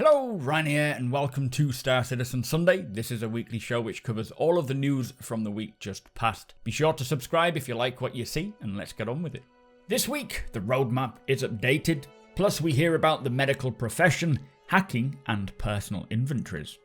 Hello, Ryan here, and welcome to Star Citizen Sunday. This is a weekly show which covers all of the news from the week just past. Be sure to subscribe if you like what you see, and let's get on with it. This week, the roadmap is updated, plus we hear about the medical profession, hacking, and personal inventories.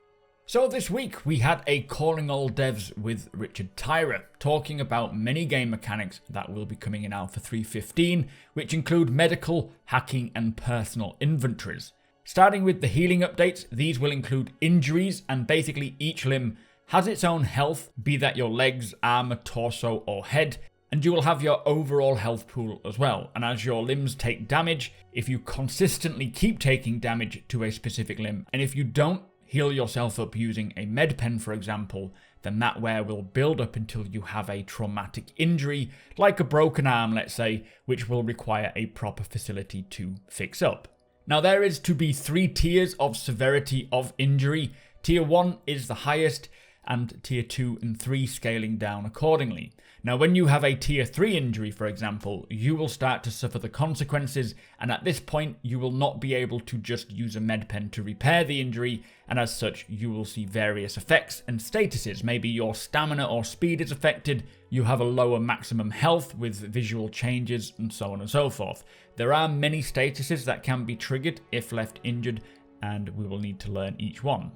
So this week, we had a Calling All Devs with Richard Tyra, talking about many game mechanics that will be coming in Alpha 3.15, which include medical, hacking, and personal inventories. Starting with the healing updates, these will include injuries, and basically each limb has its own health, be that your legs, armor, torso, or head, and you will have your overall health pool as well. And as your limbs take damage, if you consistently keep taking damage to a specific limb, and if you don't heal yourself up using a med pen, for example, then that wear will build up until you have a traumatic injury, like a broken arm, let's say, which will require a proper facility to fix up. Now there is to be 3 tiers of severity of injury. Tier 1 is the highest, and Tier 2 and 3 scaling down accordingly. Now when you have a Tier 3 injury, for example, you will start to suffer the consequences, and at this point you will not be able to just use a med pen to repair the injury, and as such you will see various effects and statuses. Maybe your stamina or speed is affected, you have a lower maximum health with visual changes, and so on and so forth. There are many statuses that can be triggered if left injured, and we will need to learn each one.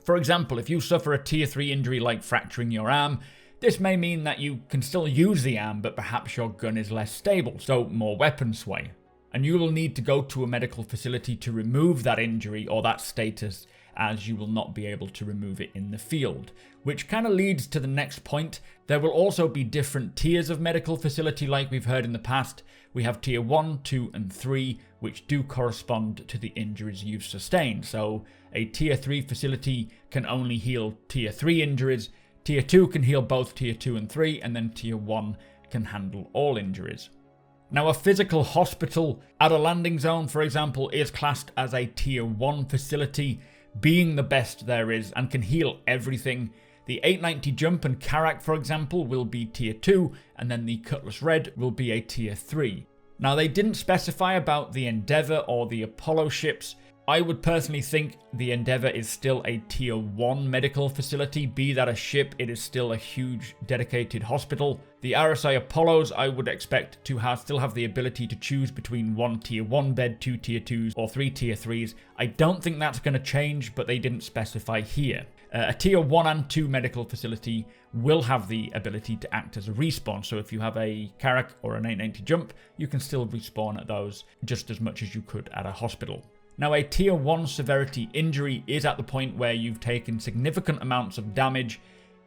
For example, if you suffer a Tier 3 injury like fracturing your arm, this may mean that you can still use the arm, but perhaps your gun is less stable, so more weapon sway. And you will need to go to a medical facility to remove that injury or that status, as you will not be able to remove it in the field. Which kind of leads to the next point. There will also be different tiers of medical facility like we've heard in the past. We have Tier 1, 2 and 3, which do correspond to the injuries you've sustained. So a Tier 3 facility can only heal Tier 3 injuries, Tier 2 can heal both Tier 2 and 3, and then Tier 1 can handle all injuries. Now a physical hospital at a landing zone, for example, is classed as a Tier 1 facility, being the best there is and can heal everything. The 890 Jump and Karak, for example, will be Tier 2, and then the Cutlass Red will be a Tier 3. Now they didn't specify about the Endeavour or the Apollo ships. I would personally think the Endeavour is still a Tier 1 medical facility. Be that a ship, it is still a huge dedicated hospital. The RSI Apollos I would expect to still have the ability to choose between 1 Tier 1 bed, 2 Tier 2s or 3 Tier 3s. I don't think that's going to change, but they didn't specify here. A Tier 1 and 2 medical facility will have the ability to act as a respawn, so if you have a Karak or an 890 Jump, you can still respawn at those just as much as you could at a hospital. Now a Tier 1 severity injury is at the point where you've taken significant amounts of damage.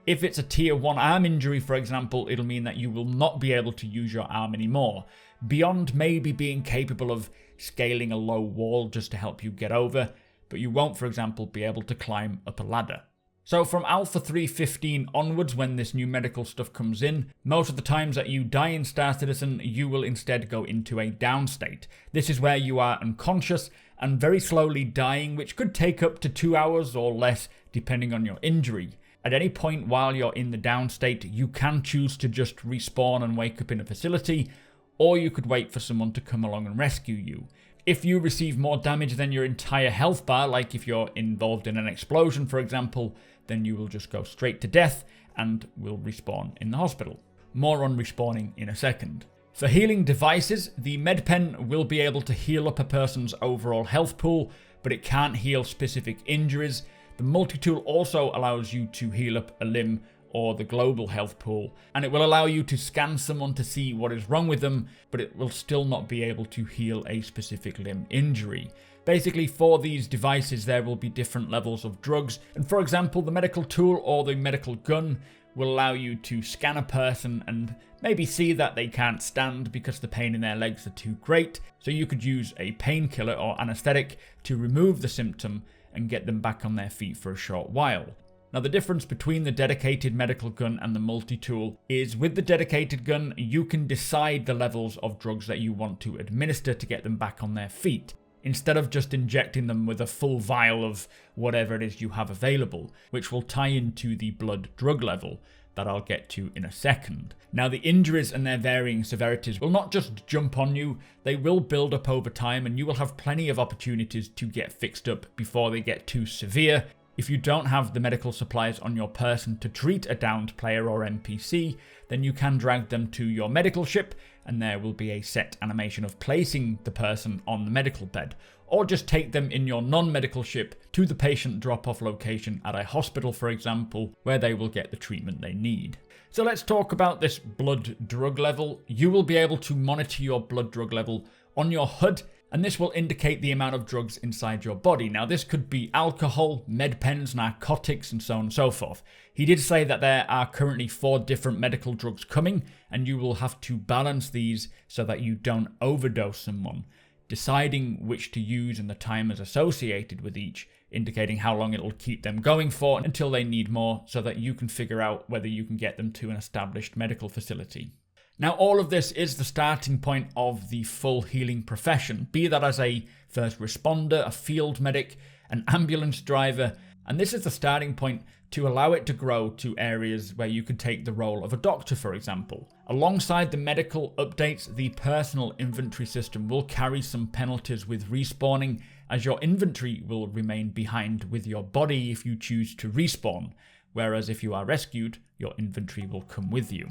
If it's a Tier 1 arm injury, for example, it'll mean that you will not be able to use your arm anymore, beyond maybe being capable of scaling a low wall just to help you get over, but you won't, for example, be able to climb up a ladder. So from Alpha 3.15 onwards, when this new medical stuff comes in, most of the times that you die in Star Citizen, you will instead go into a down state. This is where you are unconscious and very slowly dying, which could take up to 2 hours or less depending on your injury. At any point while you're in the down state, you can choose to just respawn and wake up in a facility, or you could wait for someone to come along and rescue you. If you receive more damage than your entire health bar, like if you're involved in an explosion, for example, then you will just go straight to death and will respawn in the hospital. More on respawning in a second. For healing devices, the medpen will be able to heal up a person's overall health pool, but it can't heal specific injuries. The multi-tool also allows you to heal up a limb or the global health pool, and it will allow you to scan someone to see what is wrong with them, but it will still not be able to heal a specific limb injury. Basically, for these devices there will be different levels of drugs, and for example the medical tool or the medical gun will allow you to scan a person and maybe see that they can't stand because the pain in their legs are too great, so you could use a painkiller or anesthetic to remove the symptom and get them back on their feet for a short while. Now the difference between the dedicated medical gun and the multi-tool is with the dedicated gun you can decide the levels of drugs that you want to administer to get them back on their feet, instead of just injecting them with a full vial of whatever it is you have available, which will tie into the blood drug level. that I'll get to in a second. Now, the injuries and their varying severities will not just jump on you, they will build up over time, and you will have plenty of opportunities to get fixed up before they get too severe. If you don't have the medical supplies on your person to treat a downed player or NPC, then you can drag them to your medical ship, and there will be a set animation of placing the person on the medical bed. Or just take them in your non-medical ship to the patient drop-off location at a hospital, for example, where they will get the treatment they need. So let's talk about this blood drug level. You will be able to monitor your blood drug level on your HUD, and this will indicate the amount of drugs inside your body. Now, this could be alcohol, med pens, narcotics, and so on and so forth. He did say that there are currently 4 different medical drugs coming, and you will have to balance these so that you don't overdose someone. Deciding which to use and the timers associated with each, indicating how long it'll keep them going for until they need more, so that you can figure out whether you can get them to an established medical facility. Now, all of this is the starting point of the full healing profession, be that as a first responder, a field medic, an ambulance driver, and this is the starting point to allow it to grow to areas where you could take the role of a doctor, for example. Alongside the medical updates, the personal inventory system will carry some penalties with respawning, as your inventory will remain behind with your body if you choose to respawn, whereas if you are rescued, your inventory will come with you.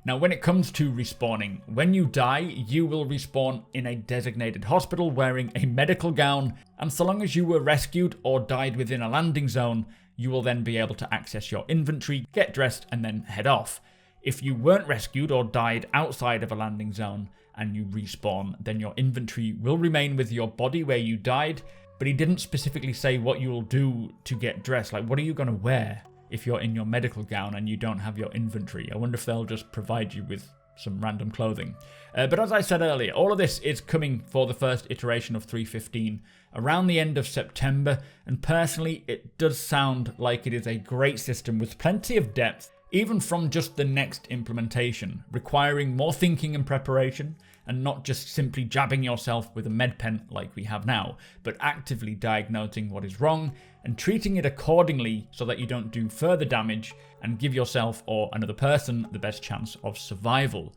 Now, when it comes to respawning, when you die, you will respawn in a designated hospital wearing a medical gown, and so long as you were rescued or died within a landing zone, you will then be able to access your inventory, get dressed, and then head off. If you weren't rescued or died outside of a landing zone and you respawn, then your inventory will remain with your body where you died, but he didn't specifically say what you will do to get dressed. Like, what are you going to wear if you're in your medical gown and you don't have your inventory? I wonder if they'll just provide you with some random clothing. But as I said earlier, all of this is coming for the first iteration of 3.15 around the end of September, and personally it does sound like it is a great system with plenty of depth, even from just the next implementation, requiring more thinking and preparation, and not just simply jabbing yourself with a med pen like we have now, but actively diagnosing what is wrong and treating it accordingly so that you don't do further damage and give yourself or another person the best chance of survival.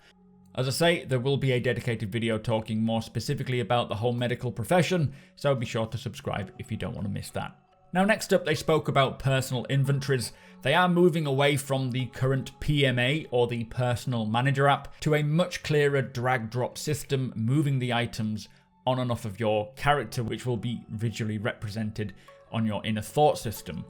As I say, there will be a dedicated video talking more specifically about the whole medical profession, so be sure to subscribe if you don't want to miss that. Now, next up, they spoke about personal inventories. They are moving away from the current PMA or the Personal Manager app to a much clearer drag-drop system, moving the items on and off of your character, which will be visually represented on your inner thought system.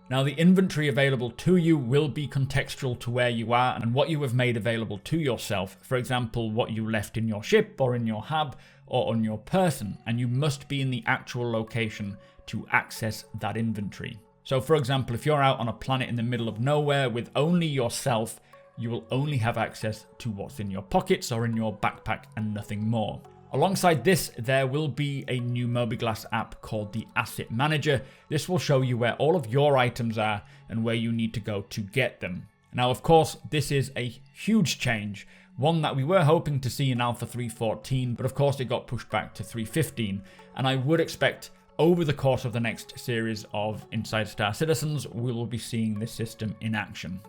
Now, the inventory available to you will be contextual to where you are and what you have made available to yourself. For example, what you left in your ship or in your hab or on your person, and you must be in the actual location to access that inventory. So for example, if you're out on a planet in the middle of nowhere with only yourself, you will only have access to what's in your pockets or in your backpack and nothing more. Alongside this, there will be a new Mobiglass app called the Asset Manager. This will show you where all of your items are and where you need to go to get them. Now, of course, this is a huge change, one that we were hoping to see in Alpha 3.14, but of course it got pushed back to 3.15, and I would expect over the course of the next series of Inside Star Citizens, we will be seeing this system in action.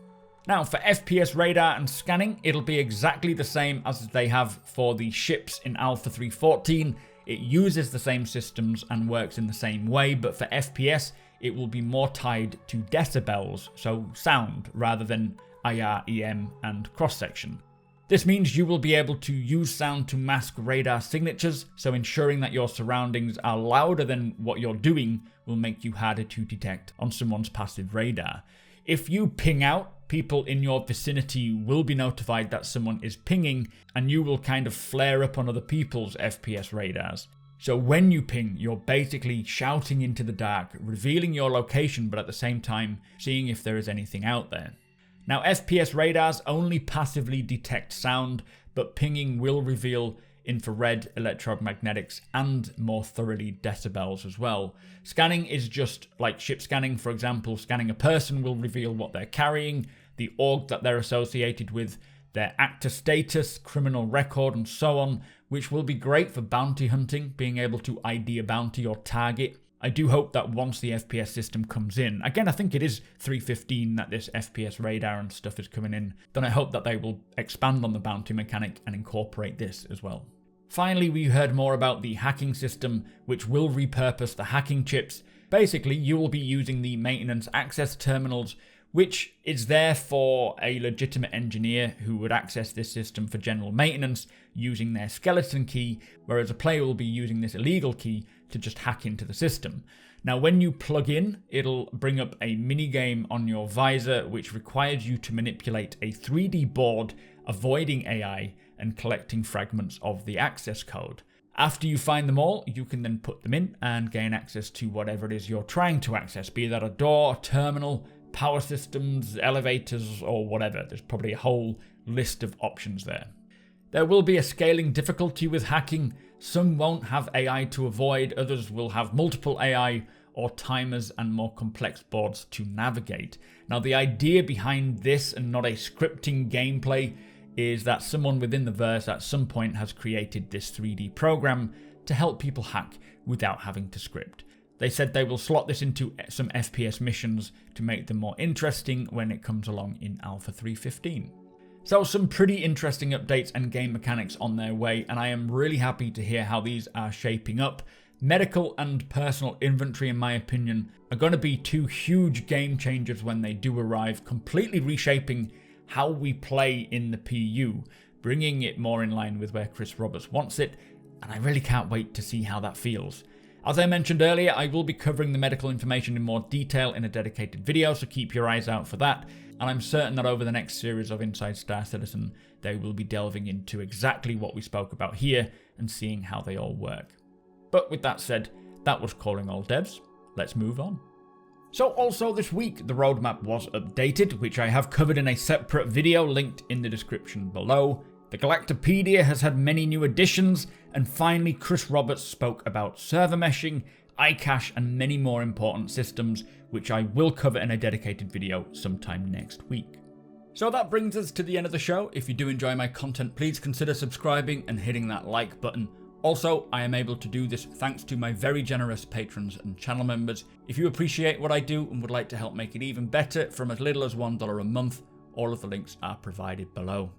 Now, for FPS radar and scanning, it'll be exactly the same as they have for the ships in Alpha 3.14. It uses the same systems and works in the same way, but for FPS, it will be more tied to decibels, so sound, rather than IR, EM, and cross-section. This means you will be able to use sound to mask radar signatures, so ensuring that your surroundings are louder than what you're doing will make you harder to detect on someone's passive radar. If you ping out, people in your vicinity will be notified that someone is pinging, and you will kind of flare up on other people's FPS radars. So when you ping, you're basically shouting into the dark, revealing your location, but at the same time seeing if there is anything out there. Now, FPS radars only passively detect sound, but pinging will reveal infrared, electromagnetics, and more thoroughly decibels as well. Scanning is just like ship scanning. For example, scanning a person will reveal what they're carrying, the org that they're associated with, their actor status, criminal record, and so on, which will be great for bounty hunting, being able to ID a bounty or target. I do hope that once the FPS system comes in, again I think it is 3.15 that this FPS radar and stuff is coming in, then I hope that they will expand on the bounty mechanic and incorporate this as well. Finally, we heard more about the hacking system, which will repurpose the hacking chips. Basically, you will be using the maintenance access terminals, which is there for a legitimate engineer who would access this system for general maintenance using their skeleton key, whereas a player will be using this illegal key to just hack into the system. Now, when you plug in, it'll bring up a minigame on your visor, which requires you to manipulate a 3D board, avoiding AI and collecting fragments of the access code. After you find them all, you can then put them in and gain access to whatever it is you're trying to access, be that a door, a terminal, power systems, elevators, or whatever. There's probably a whole list of options there. There will be a scaling difficulty with hacking. Some won't have AI to avoid, others will have multiple AI or timers and more complex boards to navigate. Now, the idea behind this and not a scripting gameplay is that someone within the verse at some point has created this 3D program to help people hack without having to script. They said they will slot this into some FPS missions to make them more interesting when it comes along in Alpha 3.15. So some pretty interesting updates and game mechanics on their way, and I am really happy to hear how these are shaping up. Medical and personal inventory, in my opinion, are going to be two huge game changers when they do arrive, completely reshaping how we play in the PU, bringing it more in line with where Chris Roberts wants it, and I really can't wait to see how that feels. As I mentioned earlier, I will be covering the medical information in more detail in a dedicated video, so keep your eyes out for that, and I'm certain that over the next series of Inside Star Citizen, they will be delving into exactly what we spoke about here and seeing how they all work. But with that said, that was Calling All Devs. Let's move on. So also this week, the roadmap was updated, which I have covered in a separate video linked in the description below. The Galactopedia has had many new additions, and finally Chris Roberts spoke about server meshing, iCache, and many more important systems, which I will cover in a dedicated video sometime next week. So that brings us to the end of the show. If you do enjoy my content, please consider subscribing and hitting that like button. Also, I am able to do this thanks to my very generous patrons and channel members. If you appreciate what I do and would like to help make it even better from as little as $1 a month, all of the links are provided below.